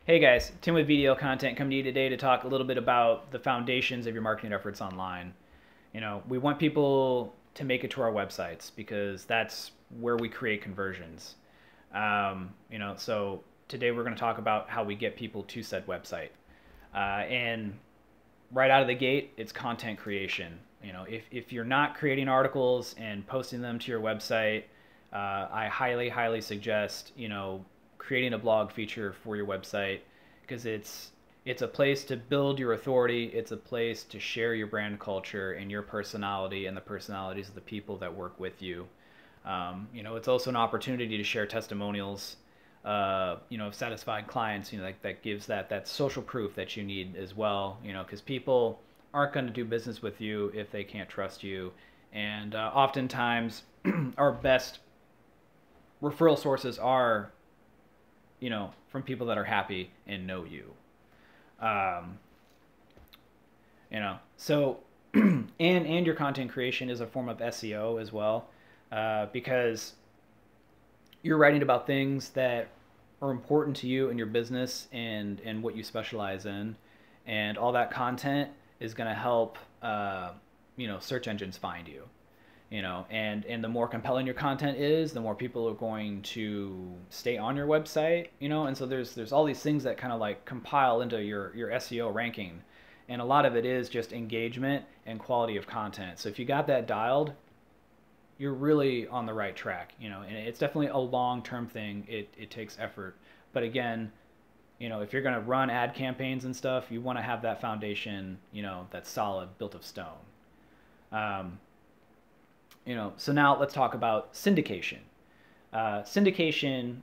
Hey guys, Tim with VDL Content coming to you today to talk a little bit about the foundations of your marketing efforts online. We want people to make it to our websites because that's where we create conversions. So today we're going to talk about how we get people to said website. And right out of the gate, it's content creation. If you're not creating articles and posting them to your website, I highly suggest, creating a blog feature for your website because it's a place to build your authority. It's a place to share your brand culture and your personality and the personalities of the people that work with you. It's also an opportunity to share testimonials, of satisfied clients. That gives that social proof that you need as well. Because people aren't going to do business with you if they can't trust you, and oftentimes our best referral sources are, from people that are happy and know you. Um, so and your content creation is a form of SEO as well, because you're writing about things that are important to you in your business and what you specialize in, and all that content is going to help search engines find you. And the more compelling your content is, the more people are going to stay on your website. And so there's all these things that kind of like compile into your SEO ranking, and a lot of it is just engagement and quality of content. So if you got that dialed, you're really on the right track. And it's definitely a long-term thing. It takes effort, but again, if you're going to run ad campaigns and stuff, you want to have that foundation, that's solid, built of stone. um, so now let's talk about syndication. Syndication,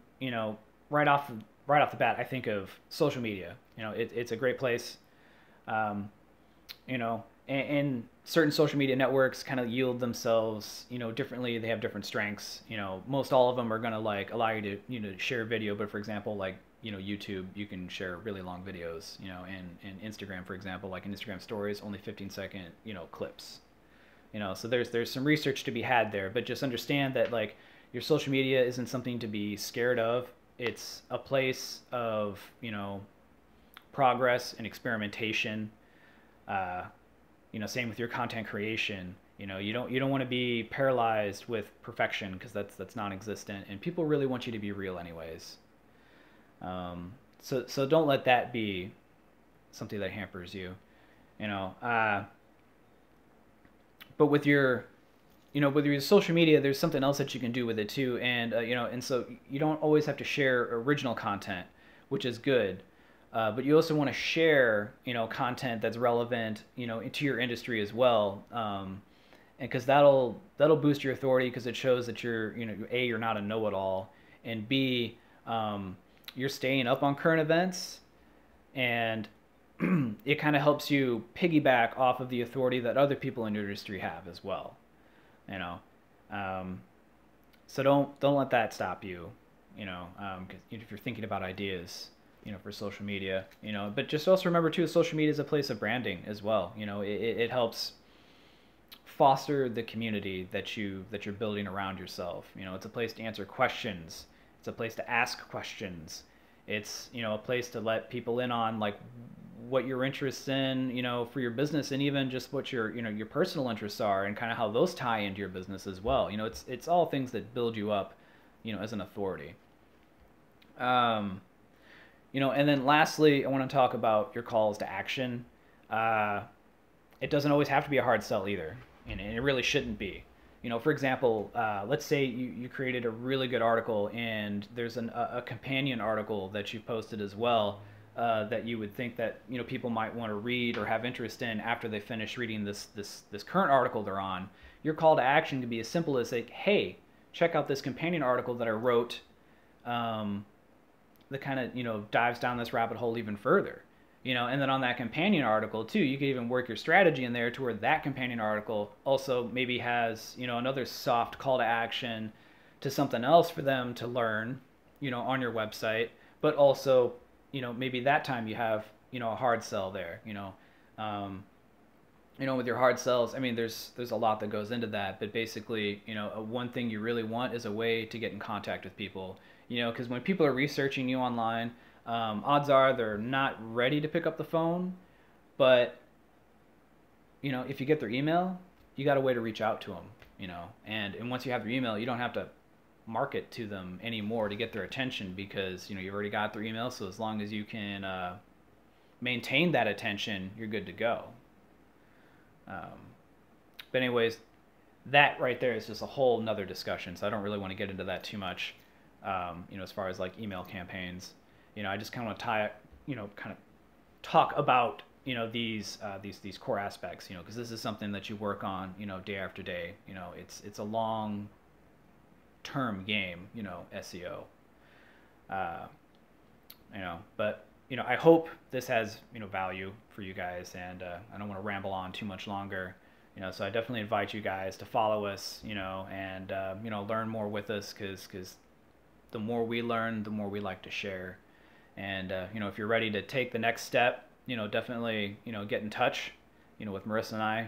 right off right off the bat, I think of social media. It's a great place. Um, and certain social media networks kind of yield themselves, differently. They have different strengths. Most all of them are going to like allow you to, share video. But for example, like, YouTube, you can share really long videos, and Instagram, for example, like in Instagram stories, only 15-second, clips. So there's some research to be had there, but just understand that like your social media isn't something to be scared of. It's a place of, progress and experimentation. uh, Same with your content creation. You don't want to be paralyzed with perfection, because that's non-existent, and people really want you to be real anyways. So don't let that be something that hampers you. you know uh, but with your social media, there's something else that you can do with it too. And so you don't always have to share original content, which is good. But you also want to share, content that's relevant, into your industry as well. And because that'll boost your authority, because it shows that you're not a know-it-all, and B, you're staying up on current events, and it kind of helps you piggyback off of the authority that other people in your industry have as well. You know, um, so don't let that stop you. 'Cause if you're thinking about ideas, for social media, but just also remember too, social media is a place of branding as well. It helps foster the community that you're building around yourself. It's a place to answer questions. It's a place to ask questions. It's, a place to let people in on like what your interests in, for your business, and even just what your personal interests are, and kind of how those tie into your business as well. It's all things that build you up, as an authority. Um, and then lastly, I want to talk about your calls to action. Uh, it doesn't always have to be a hard sell either, and it really shouldn't be. For example, let's say you created a really good article, and there's a companion article that you posted as well, that you would think that people might want to read or have interest in after they finish reading this current article they're on. Your call to action could be as simple as like, hey, check out this companion article that I wrote, um, that kind of dives down this rabbit hole even further. And then on that companion article too, you could even work your strategy in there to where that companion article also maybe has another soft call to action to something else for them to learn, on your website. But also, maybe that time you have a hard sell there. Um, with your hard sells, I mean, there's a lot that goes into that, but basically, one thing you really want is a way to get in contact with people. Because when people are researching you online, Odds are they're not ready to pick up the phone, but if you get their email, you got a way to reach out to them, and once you have their email, you don't have to market to them anymore to get their attention because you've already got their email. So as long as you can maintain that attention, you're good to go. Um, but anyways, that right there is just a whole nother discussion. So I don't really want to get into that too much. As far as like email campaigns, I just kind of want to kind of talk about these core aspects, because this is something that you work on, day after day. It's a long term game, SEO. Uh, but I hope this has value for you guys, and I don't want to ramble on too much longer. So I definitely invite you guys to follow us, and learn more with us, because the more we learn, the more we like to share. And if you're ready to take the next step, definitely get in touch, with Marissa and I.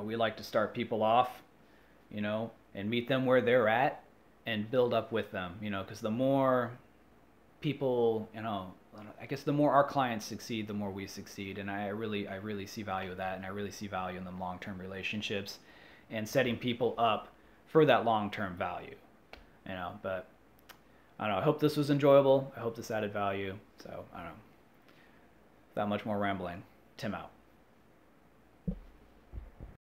We like to start people off, and meet them where they're at and build up with them, because the more people, I guess the more our clients succeed, the more we succeed. And I really see value in that. And I really see value in them long-term relationships and setting people up for that long-term value, but I don't know. I hope this was enjoyable. I hope this added value. So I don't know. Without much more rambling, Tim out.